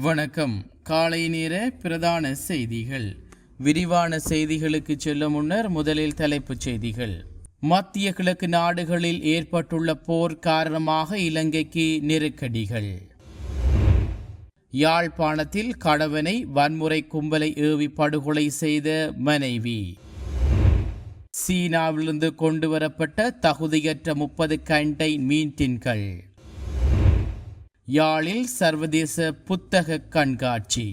வணக்கம். காலை நேர பிரதான செய்திகள். விரிவான செய்திகளுக்கு செல்லும் முன்னர் முதலில் தலைப்புச் செய்திகள். மத்திய கிழக்கு நாடுகளில் ஏற்பட்டுள்ள போர் காரணமாக இலங்கைக்கு நெருக்கடிகள். யாழ்ப்பாணத்தில் கணவனை வன்முறை கும்பலை ஏவி படுகொலை செய்த மனைவி. சீனாவிலிருந்து கொண்டுவரப்பட்ட தகுதியற்ற 30 கண்டெய்னர் மீன் டின்கள். யாழில் சர்வதேச புத்தக கண்காட்சி.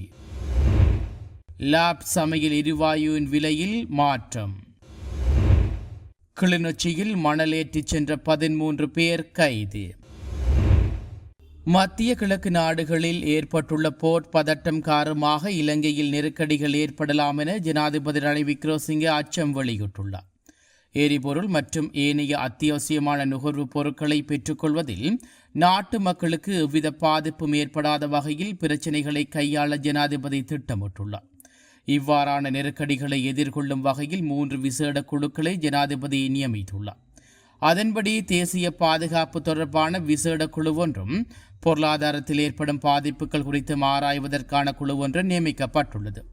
லாப் சமையல் எரிவாயுவின் விலையில் மாற்றம். கிளிநொச்சியில் மணலேற்றிச் சென்ற 13 பேர் கைது. மத்திய கிழக்கு நாடுகளில் ஏற்பட்டுள்ள போர் பதட்டம் காரணமாக இலங்கையில் நெருக்கடிகள் ஏற்படலாம் என ஜனாதிபதி ரணில் விக்ரமசிங்கே அச்சம் வெளியிட்டுள்ளார். எரிபொருள் மற்றும் ஏனைய அத்தியாவசியமான நுகர்வுப் பொருட்களை பெற்றுக்கொள்வதில் நாட்டு மக்களுக்கு எவ்வித பாதிப்பும் ஏற்படாத வகையில் பிரச்சினைகளை கையாள ஜனாதிபதி திட்டமிட்டுள்ளார். இவ்வாறான நெருக்கடிகளை எதிர்கொள்ளும் வகையில் 3 விசேட குழுக்களை ஜனாதிபதி நியமித்துள்ளார். அதன்படி தேசிய பாதுகாப்பு தொடர்பான விசேட குழு ஒன்றும், பொருளாதாரத்தில் ஏற்படும் பாதிப்புகள் குறித்து ஆராய்வதற்கான குழு ஒன்று நியமிக்கப்பட்டுள்ளது.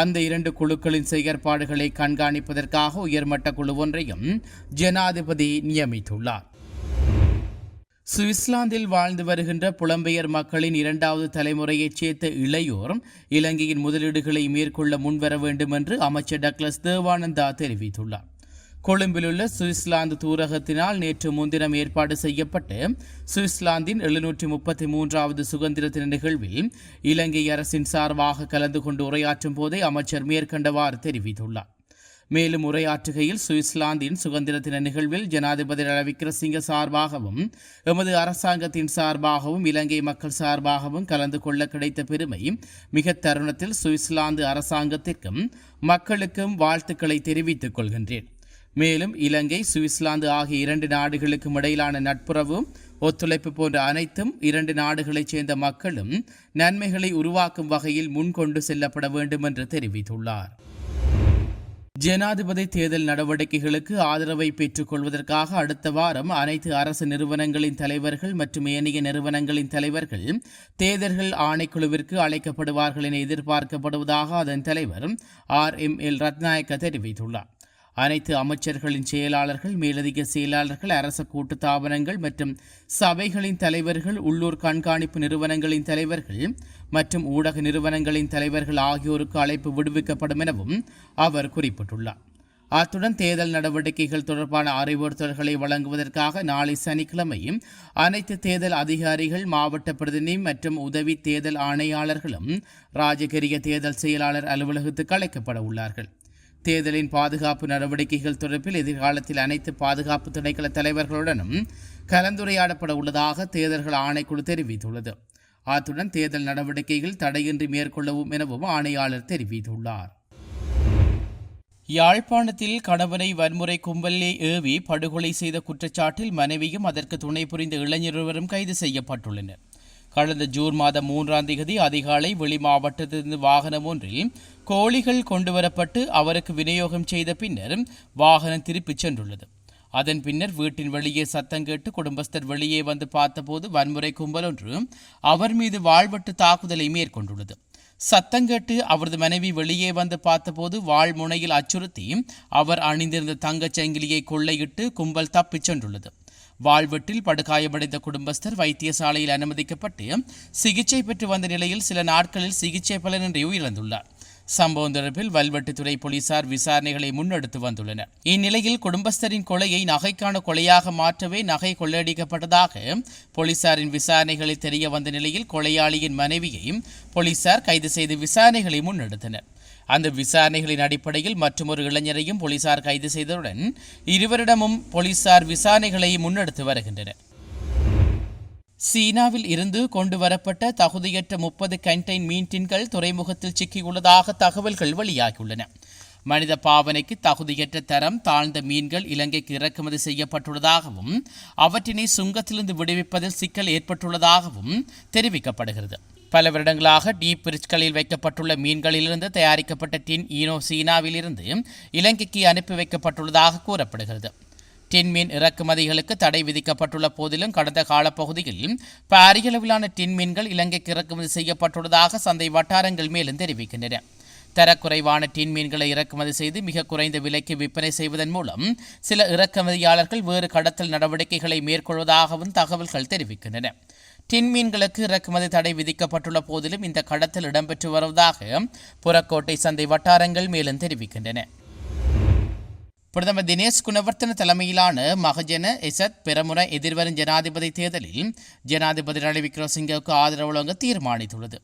அந்த 2 குழுக்களின் செயற்பாடுகளை கண்காணிப்பதற்காக உயர்மட்ட குழு ஒன்றையும் ஜனாதிபதி நியமித்துள்ளார். சுவிட்சர்லாந்தில் வாழ்ந்து வருகின்ற புலம்பெயர் மக்களின் 2வது தலைமுறையைச் சேர்ந்த இளையோர் இலங்கையின் முதலீடுகளை மேற்கொள்ள முன்வர வேண்டும் என்று அமைச்சர் டக்ளஸ் தேவானந்தா தெரிவித்துள்ளார். கொழும்பிலுள்ள சுவிட்சர்லாந்து தூரகத்தினால் நேற்று முன்தினம் ஏற்பாடு செய்யப்பட்டு சுவிட்சர்லாந்தின் 733வது சுதந்திர தின நிகழ்வில் இலங்கை அரசின் சார்பாக கலந்து கொண்டு உரையாற்றும் போதே அமைச்சர் மேற்கண்டவாறு தெரிவித்துள்ளார். மேலும் உரையாற்றுகையில், சுவிட்சர்லாந்தின் சுதந்திர தின நிகழ்வில் ஜனாதிபதி ரணில் விக்ரமசிங்கே சார்பாகவும் எமது அரசாங்கத்தின் சார்பாகவும் இலங்கை மக்கள் சார்பாகவும் கலந்து கொள்ள கிடைத்த பெருமை மிக தருணத்தில் சுவிட்சர்லாந்து அரசாங்கத்திற்கும் மக்களுக்கும் வாழ்த்துக்களை தெரிவித்துக் கொள்கின்றேன். மேலும் இலங்கை, சுவிட்சர்லாந்து ஆகிய 2 நாடுகளுக்கும் இடையிலான நட்புறவு, ஒத்துழைப்பு போன்ற அனைத்தும் 2 நாடுகளைச் சேர்ந்த மக்களும் நன்மைகளை உருவாக்கும் வகையில் முன்கொண்டு செல்லப்பட வேண்டும் என்று தெரிவித்துள்ளார். ஜனாதிபதி தேர்தல் நடவடிக்கைகளுக்கு ஆதரவை பெற்றுக் கொள்வதற்காக அடுத்த வாரம் அனைத்து அரசு நிறுவனங்களின் தலைவர்கள் மற்றும் ஏனைய நிறுவனங்களின் தலைவர்கள் தேர்தல்கள் ஆணைக்குழுவிற்கு அழைக்கப்படுவார்கள் என எதிர்பார்க்கப்படுவதாக அதன் தலைவர் RML ரத்நாயக்க தெரிவித்துள்ளார். அனைத்து அமைச்சர்களின் செயலாளர்கள், மேலதிக செயலாளர்கள், அரச கூட்டுத்தாபனங்கள் மற்றும் சபைகளின் தலைவர்கள், உள்ளூர் கண்காணிப்பு நிறுவனங்களின் தலைவர்கள் மற்றும் ஊடக நிறுவனங்களின் தலைவர்கள் ஆகியோருக்கு அழைப்பு விடுவிக்கப்படும் எனவும் அவர் குறிப்பிட்டுள்ளார். அத்துடன் தேர்தல் நடவடிக்கைகள் தொடர்பான அறிவுறுத்தல்களை வழங்குவதற்காக நாளை சனிக்கிழமை அனைத்து தேர்தல் அதிகாரிகள், மாவட்ட பிரதிநிதி மற்றும் உதவி தேர்தல் ஆணையாளர்களும் ராஜகிரிய தேர்தல் செயலாளர் அலுவலகத்துக்கு அழைக்கப்பட உள்ளார்கள். தேர்தலின் பாதுகாப்பு நடவடிக்கைகள் தொடர்பில் எதிர்காலத்தில் அனைத்து பாதுகாப்பு திணைக்கள தலைவர்களுடனும் கலந்துரையாடப்பட உள்ளதாக தேர்தல்கள் ஆணைக்குழு தெரிவித்துள்ளது. அத்துடன் தேர்தல் நடவடிக்கைகள் தடையின்றி மேற்கொள்ளவும் எனவும் ஆணையாளர் தெரிவித்துள்ளார். யாழ்ப்பாணத்தில் கணவனை வன்முறை கும்பலை ஏவி படுகொலை செய்த குற்றச்சாட்டில் மனைவியும் அதற்கு துணை புரிந்த இளைஞரும் கைது செய்யப்பட்டுள்ளனர். கடந்த ஜூன் மாதம் 3ஆம் தேதி அதிகாலை வெளி மாவட்டத்திலிருந்து வாகனம் ஒன்றில் கோழிகள் கொண்டுவரப்பட்டு அவருக்கு விநியோகம் செய்த பின்னர் வாகனம் திருப்பிச் சென்றுள்ளது. அதன் பின்னர் வீட்டின் வெளியே சத்தம் கேட்டு குடும்பஸ்தர் வெளியே வந்து பார்த்தபோது வன்முறை கும்பல் ஒன்று அவர் மீது வாழ்வெட்டு தாக்குதலை மேற்கொண்டுள்ளது. சத்தங்கேட்டு அவரது மனைவி வெளியே வந்து பார்த்தபோது வாள் முனையில் அச்சுறுத்தி அவர் அணிந்திருந்த தங்கச் சங்கிலியை கொள்ளையிட்டு கும்பல் தப்பிச் சென்றுள்ளது. வாழ்வெட்டில் படுகாயமடைந்த குடும்பஸ்தர் வைத்தியசாலையில் அனுமதிக்கப்பட்டு சிகிச்சை பெற்று வந்த நிலையில் சில நாட்களில் சிகிச்சை பலனின்றி உயிரிழந்துள்ளார். சம்பவம் தொடர்பில் வல்வெட்டித்துறை போலீசார் விசாரணைகளை முன்னெடுத்து வந்துள்ளனர். இந்நிலையில் குடும்பஸ்தரின் கொலையை நகைக்கான கொலையாக மாற்றவே நகை கொள்ளையடிக்கப்பட்டதாக போலீசாரின் விசாரணைகளில் தெரிய வந்த நிலையில் கொலையாளியின் மனைவியை போலீசார் கைது செய்து விசாரணைகளை முன்னெடுத்தனர். அந்த விசாரணைகளின் அடிப்படையில் மற்றொரு இளைஞரையும் போலீசார் கைது செய்ததுடன் இருவரிடமும் போலீசார் விசாரணைகளை முன்னெடுத்து வருகின்றனர். சீனாவில் இருந்து கொண்டு வரப்பட்ட தகுதியற்ற 30 கண்டெய்னர் மீன் டின்கள் துறைமுகத்தில் சிக்கியுள்ளதாக தகவல்கள் வெளியாகியுள்ளன. மனித பாவனைக்கு தகுதியற்ற தரம் தாழ்ந்த மீன்கள் இலங்கைக்கு இறக்குமதி செய்யப்பட்டுள்ளதாகவும் அவற்றினை சுங்கத்திலிருந்து விடுவிப்பதில் சிக்கல் ஏற்பட்டுள்ளதாகவும் தெரிவிக்கப்படுகிறது. பல வருடங்களாக டீப் பிரிட்ஜ்களில் வைக்கப்பட்டுள்ள மீன்களிலிருந்து தயாரிக்கப்பட்ட டின் ஈனோ சீனாவில் இருந்து இலங்கைக்கு அனுப்பி வைக்கப்பட்டுள்ளதாக கூறப்படுகிறது. டின் மீன் இறக்குமதிகளுக்கு தடை விதிக்கப்பட்டுள்ள போதிலும் கடந்த காலப்பகுதியில் பாரிய அளவிலான டின் மீன்கள் இலங்கைக்கு இறக்குமதி செய்யப்பட்டுள்ளதாக சந்தை வட்டாரங்கள் மேலும் தெரிவிக்கின்றன. தரக்குறைவான டின் மீன்களை இறக்குமதி செய்து மிக குறைந்த விலைக்கு விற்பனை செய்வதன் மூலம் சில இறக்குமதியாளர்கள் வேறு கடத்தல் நடவடிக்கைகளை மேற்கொள்வதாகவும் தகவல்கள் தெரிவிக்கின்றன. டின் மீன்களுக்கு இறக்குமதி தடை விதிக்கப்பட்டுள்ள போதிலும் இந்த கடத்தல் இடம்பெற்று வருவதாக புறக்கோட்டை சந்தை வட்டாரங்கள் மேலும் தெரிவிக்கின்றன. பிரதமர் தினேஷ் குணவர்த்தன தலைமையிலான மகஜன எசத் பெரமுன எதிர்வரும் ஜனாதிபதி தேர்தலில் ஜனாதிபதி ரணில் விக்ரமசிங்கவுக்கு ஆதரவு வழங்க தீர்மானித்துள்ளது.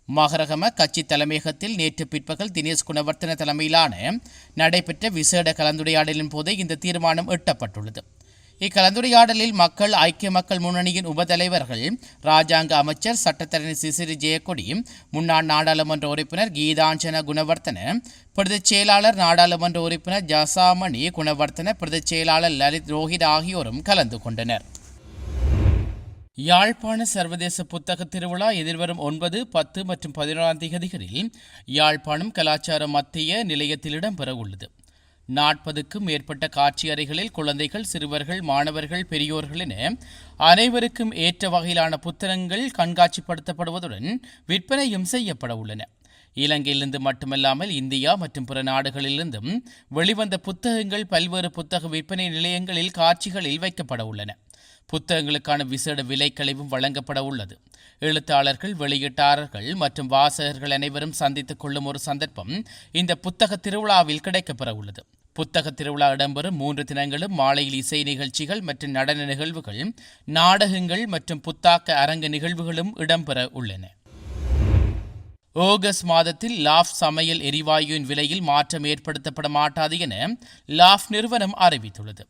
மகரகம கட்சி தலைமையகத்தில் நேற்று பிற்பகல் தினேஷ் குணவர்த்தன தலைமையிலான நடைபெற்ற விசேட கலந்துரையாடலின் போதே இந்த தீர்மானம் எட்டப்பட்டுள்ளது. இக்கலந்துரையாடலில் மக்கள் ஐக்கிய மக்கள் முன்னணியின் உபதலைவர்கள் ராஜாங்க அமைச்சர் சட்டத்தரணி சிசிறி ஜெயக்கொடி, முன்னாள் நாடாளுமன்ற உறுப்பினர் கீதாஞ்சன குணவர்த்தன, பிரதிச் செயலாளர் நாடாளுமன்ற உறுப்பினர் ஜசாமணி குணவர்த்தன, பிரதிச் செயலாளர் லலித் ரோஹித் ஆகியோரும் கலந்து கொண்டனர். யாழ்ப்பாண சர்வதேச புத்தக திருவிழா எதிர்வரும் 9, 10 மற்றும் 11 தேதிகளில் யாழ்ப்பாணம் கலாச்சார மத்திய நிலையத்தில் இடம்பெற உள்ளது. 40க்கும் மேற்பட்ட காட்சி அறைகளில் குழந்தைகள், சிறுவர்கள், மாணவர்கள், பெரியோர்கள் என அனைவருக்கும் ஏற்ற வகையிலான புத்தகங்கள் கண்காட்சிப்படுத்தப்படுவதுடன் விற்பனையும் செய்யப்பட உள்ளன. இலங்கையிலிருந்து மட்டுமல்லாமல் இந்தியா மற்றும் பிற நாடுகளிலிருந்தும் வெளிவந்த புத்தகங்கள் பல்வேறு புத்தக விற்பனை நிலையங்களில் காட்சிகளில் வைக்கப்பட உள்ளன. புத்தகங்களுக்கான விசேட விலைக்கழிவும் வழங்கப்பட உள்ளது. எழுத்தாளர்கள், வெளியீட்டாளர்கள் மற்றும் வாசகர்கள் அனைவரும் சந்தித்துக் கொள்ளும் ஒரு சந்தர்ப்பம் இந்த புத்தக திருவிழாவில் கிடைக்கப்பெற உள்ளது. புத்தக திருவிழா இடம்பெறும் 3 தினங்களும் மாலையில் இசை நிகழ்ச்சிகள் மற்றும் நடன நிகழ்வுகள், நாடகங்கள் மற்றும் புத்தாக்க அரங்க நிகழ்வுகளும் இடம்பெற உள்ளன. ஆகஸ்ட் மாதத்தில் லாஃப் சமையல் எரிவாயுவின் விலையில் மாற்றம் ஏற்படுத்தப்பட மாட்டாது என லாஃப் நிறுவனம் அறிவித்துள்ளது.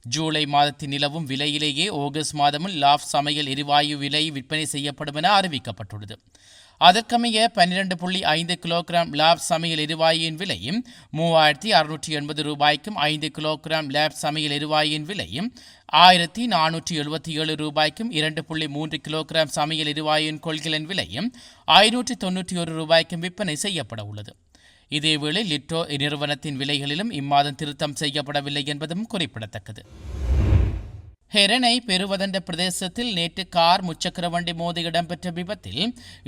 ஜூலை மாதத்தில் நிலவும் விலையிலேயே ஆகஸ்ட் மாதமும் லாஃப் சமையல் எரிவாயு விலை விற்பனை செய்யப்படும் என அறிவிக்கப்பட்டுள்ளது. அதற்கமைய 12.5 கிலோகிராம் லாப் சமையல் எரிவாயுவின் விலை 3680 ரூபாய்க்கும், 5 கிலோகிராம் லாப் சமையல் எரிவாயுவின் விலை 1477 ரூபாய்க்கும், 2.3 கிலோகிராம் சமையல் எரிவாயுவின் கொள்கலன் விலை 591 ரூபாய்க்கும் விற்பனை செய்யப்பட உள்ளது. இதேவேளை லிட்டோ நிறுவனத்தின் விலைகளிலும் இம்மாதம் திருத்தம் செய்யப்படவில்லை என்பதும் குறிப்பிடத்தக்கது. ஹெரனை பெருவதண்ட பிரதேசத்தில் நேற்று கார் முச்சக்கர வண்டி மோதி இடம்பெற்ற விபத்தில்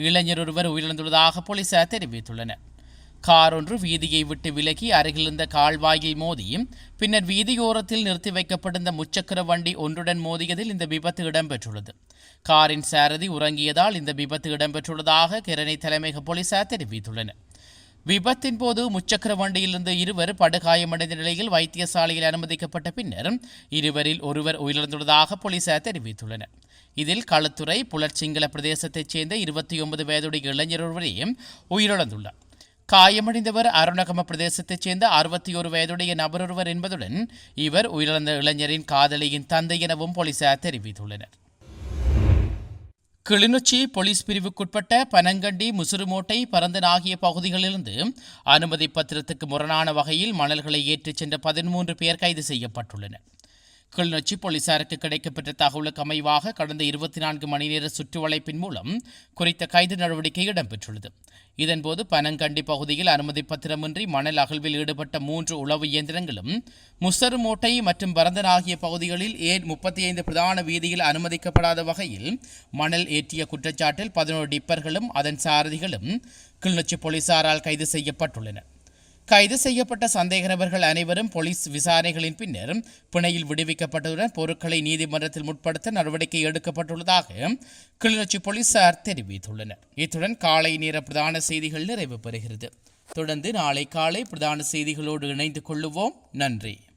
இளைஞர் ஒருவர் உயிரிழந்துள்ளதாக போலீசார் தெரிவித்துள்ளனர். கார் ஒன்று வீதியை விட்டு விலகி அருகிலிருந்த கால்வாயில் மோதி பின்னர் வீதியோரத்தில் நிறுத்தி வைக்கப்பட்டிருந்த முச்சக்கர வண்டி ஒன்றுடன் மோதியதில் இந்த விபத்து இடம்பெற்றுள்ளது. காரின் சாரதி உறங்கியதால் இந்த விபத்து இடம்பெற்றுள்ளதாக ஹெரனை தலைமையக போலீசார் தெரிவித்துள்ளனர். விபத்தின் போது முச்சக்கர வண்டியிலிருந்து இருவர் படுகாயமடைந்த நிலையில் வைத்தியசாலையில் அனுமதிக்கப்பட்ட பின்னர் இருவரில் ஒருவர் உயிரிழந்துள்ளதாக போலீசார் தெரிவித்துள்ளனர். இதில் களுத்துறை புலற்சிங்கள பிரதேசத்தைச் சேர்ந்த 29 வயதுடைய இளைஞர் ஒருவரே உயிரிழந்துள்ளார். காயமடைந்தவர் அருணகம பிரதேசத்தைச் சேர்ந்த 61 வயதுடைய நபர் ஒருவர் என்பதுடன் இவர் உயிரிழந்த இளைஞரின் காதலியின் தந்தை எனவும் போலீசார் தெரிவித்துள்ளனர். கிளிநொச்சி போலீஸ் பிரிவுக்குட்பட்ட பனங்கண்டி, முசுறுமோட்டை, பரந்தன் ஆகிய பகுதிகளிலிருந்து அனுமதி பத்திரத்துக்கு முரணான வகையில் மணல்களை ஏற்றிச் சென்ற 13 பேர் கைது செய்யப்பட்டுள்ளனர். கிளிநொச்சி போலீசாருக்கு கிடைக்கப்பெற்ற தகவலுக்கு அமைவாக கடந்த 24 மணி நேர சுற்றுவளைப்பின் மூலம் குறித்த கைது நடவடிக்கை இடம்பெற்றுள்ளது. இதன்போது பனங்கண்டி பகுதியில் அனுமதி பத்திரமின்றி மணல் அகழ்வில் ஈடுபட்ட 3 உளவு இயந்திரங்களும், முசறுமோட்டை மற்றும் பரந்தன் ஆகிய பகுதிகளில் A35 பிரதான வீதியில் அனுமதிக்கப்படாத வகையில் மணல் ஏற்றிய குற்றச்சாட்டில் 11 டிப்பர்களும் அதன் சாரதிகளும் கிளிநொச்சி போலீசாரால் கைது செய்யப்பட்டுள்ளனர். கைது செய்யப்பட்ட சந்தேக நபர்கள் அனைவரும் போலீஸ் விசாரணைகளின் பின்னர் பிணையில் விடுவிக்கப்பட்டதுடன் பொருட்களை நீதிமன்றத்தில் முற்படுத்த நடவடிக்கை எடுக்கப்பட்டுள்ளதாக கிளிநொச்சி போலீசார் தெரிவித்துள்ளனர். இத்துடன் காலை நேர பிரதான செய்திகள் நிறைவு பெறுகிறது. தொடர்ந்து நாளை காலை பிரதான செய்திகளோடு இணைந்து கொள்ளுவோம். நன்றி.